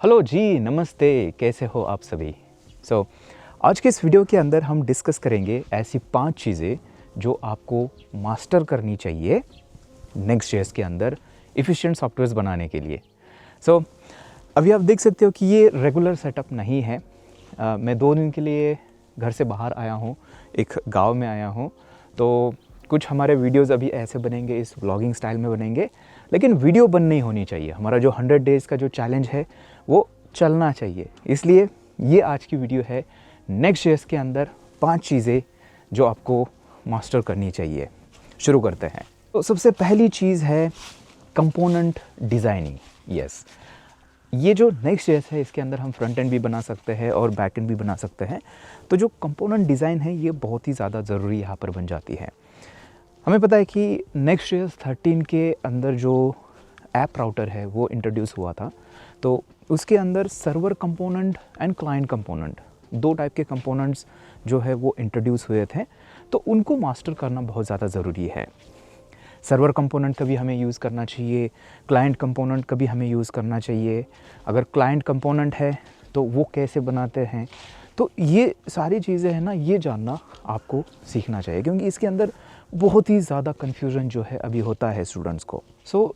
Hello जी, नमस्ते। कैसे हो आप सभी? आज के इस वीडियो के अंदर हम डिस्कस करेंगे ऐसी 5 चीज़ें जो आपको मास्टर करनी चाहिए नेक्स्ट.जेएस के अंदर एफिशिएंट सॉफ्टवेयर्स बनाने के लिए। अभी आप देख सकते हो कि ये रेगुलर सेटअप नहीं है। मैं 2 दिन के लिए घर से बाहर आया हूँ, एक गांव में आया हूँ। तो कुछ हमारे वीडियोस अभी ऐसे बनेंगे, इस व्लॉगिंग स्टाइल में बनेंगे, लेकिन वीडियो बंद नहीं होनी चाहिए। हमारा जो 100 डेज़ का जो चैलेंज है वो चलना चाहिए। इसलिए ये आज की वीडियो है नेक्स्ट.जेएस के अंदर 5 चीज़ें जो आपको मास्टर करनी चाहिए। शुरू करते हैं। तो सबसे पहली चीज़ है कंपोनेंट डिज़ाइनिंग। यस, ये जो नेक्स्ट.जेएस है इसके अंदर हम फ्रंट एंड भी बना सकते हैं और बैक एंड भी बना सकते हैं। तो जो कंपोनेंट डिज़ाइन है ये बहुत ही ज़्यादा ज़रूरी यहाँ पर बन जाती है। हमें पता है कि नेक्स्ट.जेएस 13 के अंदर जो ऐप राउटर है वो इंट्रोड्यूस हुआ था। तो उसके अंदर server component and client component, 2 type के कंपोनेंट्स जो है वो इंट्रोड्यूस हुए थे। तो उनको मास्टर करना बहुत ज़्यादा ज़रूरी है। सर्वर कंपोनेंट कभी हमें यूज़ करना चाहिए, क्लाइंट कंपोनेंट कभी हमें यूज़ करना चाहिए। अगर क्लाइंट कंपोनेंट है तो वो कैसे बनाते हैं, तो ये सारी चीज़ें हैं ना, ये जानना आपको सीखना चाहिए, क्योंकि इसके अंदर बहुत ही ज़्यादा कन्फ्यूज़न जो है अभी होता है स्टूडेंट्स को।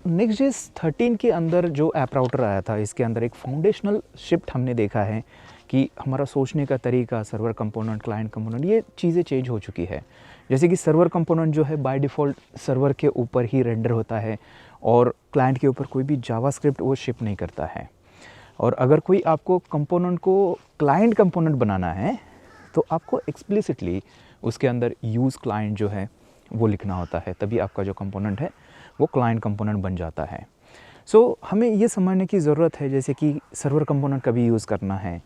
नेक्स्ट.जेएस 13 के अंदर जो ऐप राउटर आया था इसके अंदर एक फाउंडेशनल शिफ्ट हमने देखा है कि हमारा सोचने का तरीका, सर्वर कंपोनेंट, क्लाइंट कंपोनेंट, ये चीज़ें चेंज हो चुकी है। जैसे कि सर्वर कंपोनेंट जो है बाय डिफ़ॉल्ट सर्वर के ऊपर ही रेंडर होता है और क्लाइंट के ऊपर कोई भी जावास्क्रिप्ट वो शिप नहीं करता है। और अगर कोई आपको कंपोनेंट को क्लाइंट कंपोनेंट बनाना है तो आपको एक्सप्लिसिटली उसके अंदर यूज़ क्लाइंट जो है वो लिखना होता है, तभी आपका जो कंपोनेंट है वो क्लाइंट कंपोनेंट बन जाता है। हमें ये समझने की ज़रूरत है, जैसे कि सर्वर कंपोनेंट कभी यूज़ करना है,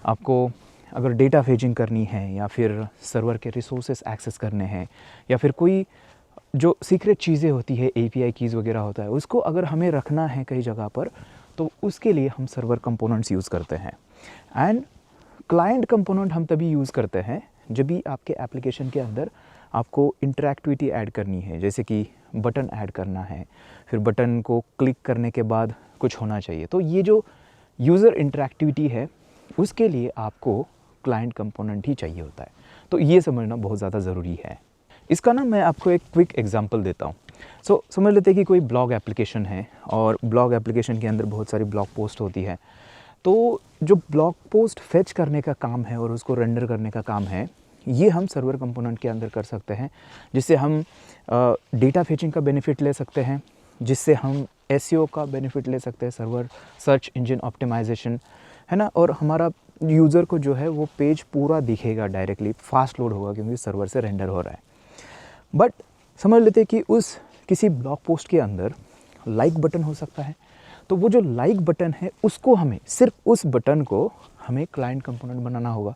आपको अगर डेटा फेचिंग करनी है या फिर सर्वर के रिसोर्सेस एक्सेस करने हैं या फिर कोई जो सीक्रेट चीज़ें होती है, एपीआई कीज़ वगैरह होता है, उसको अगर हमें रखना है कई जगह पर, तो उसके लिए हम सर्वर कंपोनेंट्स यूज़ करते हैं। एंड क्लाइंट कंपोनेंट हम तभी यूज़ करते हैं जब भी आपके एप्लीकेशन के अंदर आपको इंटरैक्टिविटी ऐड करनी है, जैसे कि बटन ऐड करना है, फिर बटन को क्लिक करने के बाद कुछ होना चाहिए। तो ये जो यूज़र इंटरैक्टिविटी है उसके लिए आपको क्लाइंट कंपोनेंट ही चाहिए होता है। तो ये समझना बहुत ज़्यादा ज़रूरी है। इसका ना मैं आपको एक क्विक एग्जांपल देता हूँ। समझ लेते हैं कि कोई ब्लॉग एप्लीकेशन है और ब्लॉग एप्लीकेशन के अंदर बहुत सारी ब्लॉग पोस्ट होती है। तो जो ब्लॉग पोस्ट फेच करने का काम है और उसको रेंडर करने का काम है, ये हम सर्वर कंपोनेंट के अंदर कर सकते हैं, जिससे हम डेटा फेचिंग का बेनिफिट ले सकते हैं, जिससे हम एसईओ का बेनिफिट ले सकते हैं, सर्वर सर्च इंजन ऑप्टिमाइजेशन, है ना। और हमारा यूज़र को जो है वो पेज पूरा दिखेगा, डायरेक्टली फास्ट लोड होगा क्योंकि सर्वर से रेंडर हो रहा है। बट समझ लेते हैं कि उस किसी ब्लॉग पोस्ट के अंदर लाइक बटन हो सकता है। तो वो जो लाइक बटन है उसको हमें, सिर्फ उस बटन को हमें क्लाइंट कंपोनेंट बनाना होगा,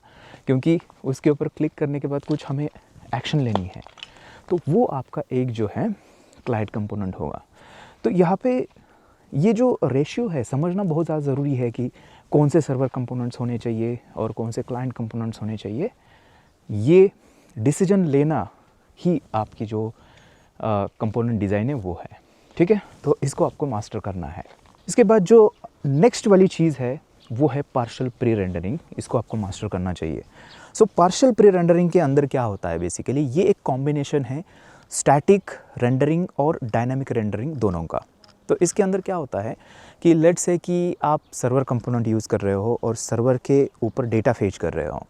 क्योंकि उसके ऊपर क्लिक करने के बाद कुछ हमें एक्शन लेनी है। तो वो आपका एक जो है क्लाइंट कंपोनेंट होगा। तो यहाँ पे ये जो रेशियो है समझना बहुत ज़्यादा ज़रूरी है कि कौन से सर्वर कंपोनेंट्स होने चाहिए और कौन से क्लाइंट कंपोनेंट्स होने चाहिए। ये डिसीजन लेना ही आपकी जो कंपोनेंट डिज़ाइन है वो है, ठीक है। तो इसको आपको मास्टर करना है। इसके बाद जो नेक्स्ट वाली चीज़ है वो है पार्शियल प्री रेंडरिंग। इसको आपको मास्टर करना चाहिए। पार्शियल प्री रेंडरिंग के अंदर क्या होता है, बेसिकली ये एक कॉम्बिनेशन है स्टैटिक रेंडरिंग और डायनामिक रेंडरिंग दोनों का। तो इसके अंदर क्या होता है कि लेट्स से कि आप सर्वर कंपोनेंट यूज़ कर रहे हो और सर्वर के ऊपर डेटा फेच कर रहे हो।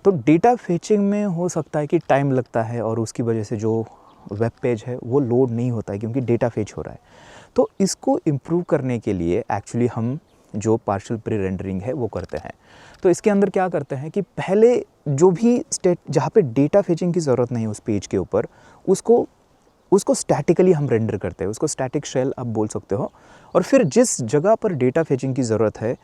तो डेटा फेचिंग में हो सकता है कि टाइम लगता है और उसकी वजह से जो वेब पेज है वो लोड नहीं होता है क्योंकि डेटा फेच हो रहा है। तो इसको इम्प्रूव करने के लिए एक्चुअली हम जो पार्शियल प्री रेंडरिंग है वो करते हैं। तो इसके अंदर क्या करते हैं कि पहले जो भी स्टेट जहाँ पे डेटा फेचिंग की ज़रूरत नहीं उस पेज के ऊपर, उसको स्टैटिकली हम रेंडर करते हैं, उसको स्टैटिक शेल आप बोल सकते हो। और फिर जिस जगह पर डेटा फेचिंग की ज़रूरत है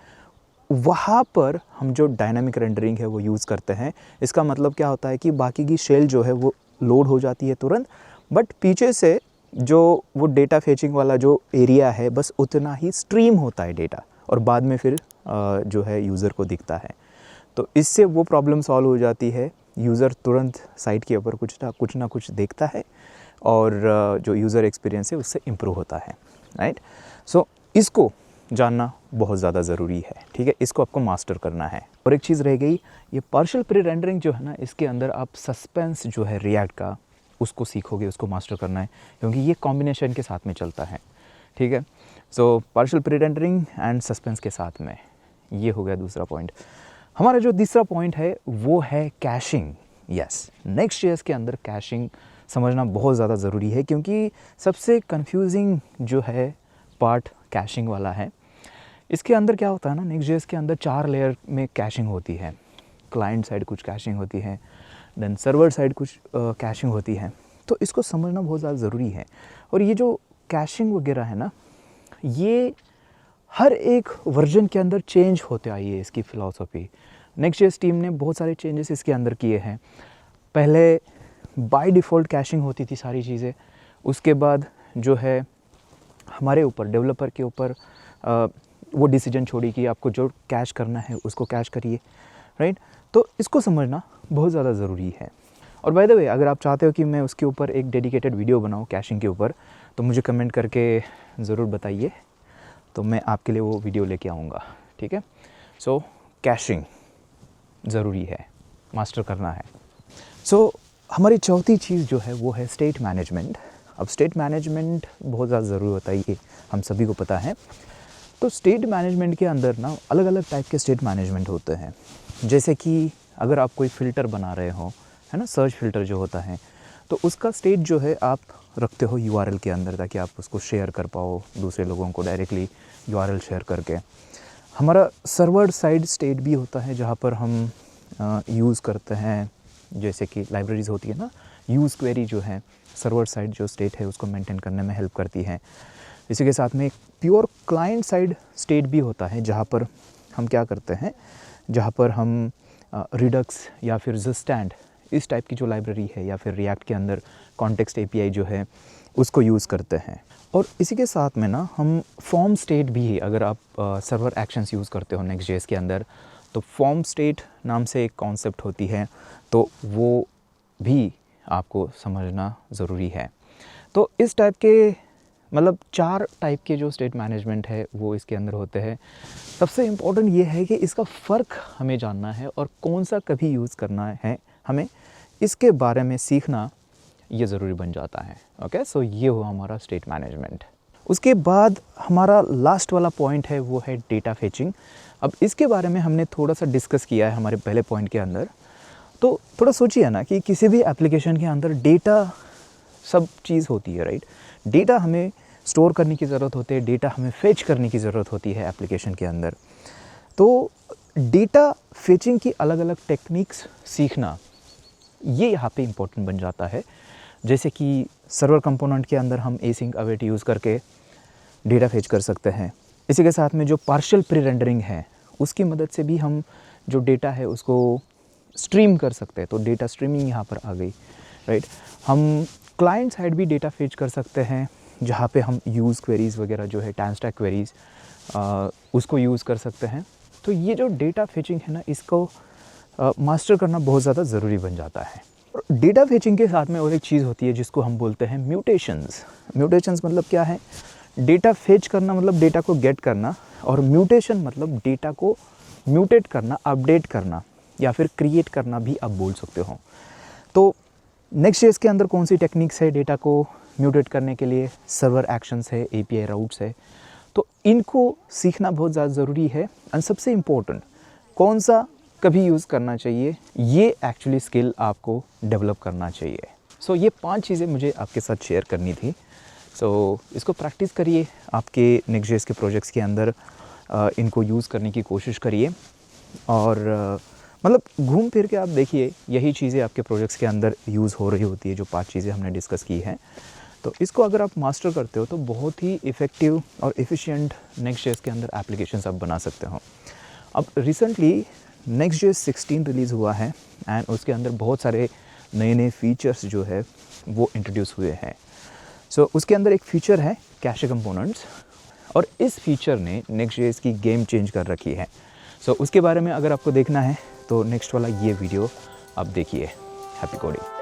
वहाँ पर हम जो डायनामिक रेंडरिंग है वो यूज़ करते हैं। इसका मतलब क्या होता है कि बाकी की शेल जो है वो लोड हो जाती है तुरंत, बट पीछे से जो वो डेटा फेचिंग वाला जो एरिया है बस उतना ही स्ट्रीम होता है डेटा, और बाद में फिर जो है यूज़र को दिखता है। तो इससे वो प्रॉब्लम सॉल्व हो जाती है। यूज़र तुरंत साइट के ऊपर कुछ ना कुछ देखता है और जो यूज़र एक्सपीरियंस है उससे इम्प्रूव होता है, राइट। इसको जानना बहुत ज़्यादा ज़रूरी है, ठीक है। इसको आपको मास्टर करना है। और एक चीज़ रह गई, ये पार्शियल प्री रेंडरिंग जो है ना, इसके अंदर आप सस्पेंस जो है रिएक्ट का, उसको सीखोगे, उसको मास्टर करना है, क्योंकि ये कॉम्बिनेशन के साथ में चलता है, ठीक है। So partial pre rendering and suspense के साथ में, ये हो गया दूसरा पॉइंट। हमारा जो तीसरा पॉइंट है वो है कैशिंग। यस, नेक्स्ट.जेएस के अंदर कैशिंग समझना बहुत ज़्यादा ज़रूरी है, क्योंकि सबसे कंफ्यूजिंग जो है पार्ट कैशिंग वाला है। इसके अंदर क्या होता है ना, नेक्स्ट.जेएस के अंदर 4 लेयर में कैशिंग होती है। क्लाइंट साइड कुछ कैशिंग होती है, देन सर्वर साइड कुछ कैशिंग होती है। तो इसको समझना बहुत ज़्यादा ज़रूरी है। और ये जो कैशिंग वगैरह है ना, ये हर एक वर्जन के अंदर चेंज होते आई है इसकी फ़िलॉसफ़ी। नेक्स्ट.जेएस टीम ने बहुत सारे चेंजेस इसके अंदर किए हैं। पहले बाय डिफ़ॉल्ट कैशिंग होती थी सारी चीज़ें, उसके बाद जो है हमारे ऊपर, डेवलपर के ऊपर वो डिसीजन छोड़ी कि आपको जो कैश करना है उसको कैश करिए, राइट। तो इसको समझना बहुत ज़्यादा ज़रूरी है। और बाय द वे, अगर आप चाहते हो कि मैं उसके ऊपर एक डेडिकेटेड वीडियो बनाऊँ कैशिंग के ऊपर, तो मुझे कमेंट करके ज़रूर बताइए, तो मैं आपके लिए वो वीडियो लेके आऊँगा, ठीक है। सो कैशिंग ज़रूरी है, मास्टर करना है। सो हमारी चौथी चीज़ जो है वो है स्टेट मैनेजमेंट। अब स्टेट मैनेजमेंट बहुत ज़्यादा ज़रूरी होता है, ये हम सभी को पता है। तो स्टेट मैनेजमेंट के अंदर ना अलग अलग टाइप के स्टेट मैनेजमेंट होते हैं। जैसे कि अगर आप कोई फ़िल्टर बना रहे हो, है ना, सर्च फ़िल्टर जो होता है, तो उसका स्टेट जो है आप रखते हो यूआरएल के अंदर, ताकि आप उसको शेयर कर पाओ दूसरे लोगों को डायरेक्टली यूआरएल शेयर करके। हमारा सर्वर साइड स्टेट भी होता है, जहाँ पर हम यूज़ करते हैं, जैसे कि लाइब्रेरीज़ होती है ना, यूज़ क्वेरी जो है सर्वर साइड जो स्टेट है उसको मेंटेन करने में हेल्प करती है। इसी के साथ में एक प्योर क्लाइंट साइड स्टेट भी होता है, जहाँ पर हम क्या करते हैं, जहाँ पर हम रिडक्स या फिर ज़स्टैंड इस टाइप की जो लाइब्रेरी है, या फिर रिएक्ट के अंदर कॉन्टेक्स्ट एपीआई जो है उसको यूज़ करते हैं। और इसी के साथ में ना हम फॉर्म स्टेट भी है, अगर आप सर्वर एक्शंस यूज़ करते हो नेक्स्ट.जेएस के अंदर, तो फॉर्म स्टेट नाम से एक कॉन्सेप्ट होती है, तो वो भी आपको समझना ज़रूरी है। तो इस टाइप के, मतलब 4 टाइप के जो स्टेट मैनेजमेंट है वो इसके अंदर होते हैं। सबसे इम्पोर्टेंट ये है कि इसका फ़र्क हमें जानना है, और कौन सा कभी यूज़ करना है हमें, इसके बारे में सीखना ये ज़रूरी बन जाता है। ओके, सो ये हुआ हमारा स्टेट मैनेजमेंट। उसके बाद हमारा लास्ट वाला पॉइंट है वो है डेटा फेचिंग। अब इसके बारे में हमने थोड़ा सा डिस्कस किया है हमारे पहले पॉइंट के अंदर। तो थोड़ा सोचिए ना कि किसी भी एप्लीकेशन के अंदर डेटा सब चीज़ होती है, राइट। डेटा हमें स्टोर करने की ज़रूरत होती है, डेटा हमें फेच करने की ज़रूरत होती है एप्लीकेशन के अंदर। तो डेटा फेचिंग की अलग अलग टेक्निक्स सीखना, ये यहाँ पे इम्पोर्टेंट बन जाता है। जैसे कि सर्वर कंपोनेंट के अंदर हम एसिंक अवेट यूज़ करके डेटा फेच कर सकते हैं। इसी के साथ में जो पार्शियल प्री रेंडरिंग है, उसकी मदद से भी हम जो डेटा है उसको स्ट्रीम कर सकते हैं। तो डेटा स्ट्रीमिंग यहाँ पर आ गई, राइट। हम क्लाइंट साइड भी डेटा फेच कर सकते हैं, जहाँ पे हम यूज़ क्वेरीज़ वगैरह जो है, टाइमस्टैक क्वेरीज़, उसको यूज़ कर सकते हैं। तो ये जो डेटा फेचिंग है ना, इसको मास्टर करना बहुत ज़्यादा ज़रूरी बन जाता है। डेटा फेचिंग के साथ में और एक चीज़ होती है जिसको हम बोलते हैं म्यूटेशंस। म्यूटेशंस मतलब क्या है? डेटा फेच करना मतलब डेटा को गेट करना, और म्यूटेशन मतलब डेटा को म्यूटेट करना, अपडेट करना, या फिर क्रिएट करना भी आप बोल सकते हो। तो नेक्स्ट.जेएस के अंदर कौन सी टेक्निक्स है डेटा को म्यूटेट करने के लिए? सर्वर एक्शंस है, एपीआई राउट्स है। तो इनको सीखना बहुत ज़्यादा ज़रूरी है। और सबसे इम्पोर्टेंट, कौन सा कभी यूज़ करना चाहिए, ये एक्चुअली स्किल आपको डेवलप करना चाहिए। सो ये 5 चीज़ें मुझे आपके साथ शेयर करनी थी। सो इसको प्रैक्टिस करिए आपके नेक्स्ट.जेएस के प्रोजेक्ट्स के अंदर, इनको यूज़ करने की कोशिश करिए। और मतलब घूम फिर के आप देखिए, यही चीज़ें आपके प्रोजेक्ट्स के अंदर यूज़ हो रही होती है, जो 5 चीज़ें हमने डिस्कस की हैं। तो इसको अगर आप मास्टर करते हो तो बहुत ही इफ़ेक्टिव और एफिशिएंट नेक्स्ट.जेएस के अंदर एप्लीकेशंस आप बना सकते हो। अब रिसेंटली नेक्स्ट.जेएस 16 रिलीज़ हुआ है, एंड उसके अंदर बहुत सारे नए नए फीचर्स जो है वो इंट्रोड्यूस हुए हैं। सो उसके अंदर एक फ़ीचर है कैशे कंपोनेंट्स, और इस फीचर ने नेक्स्ट.जेएस की गेम चेंज कर रखी है। सो उसके बारे में अगर आपको देखना है तो नेक्स्ट वाला ये वीडियो आप देखिए। Happy coding.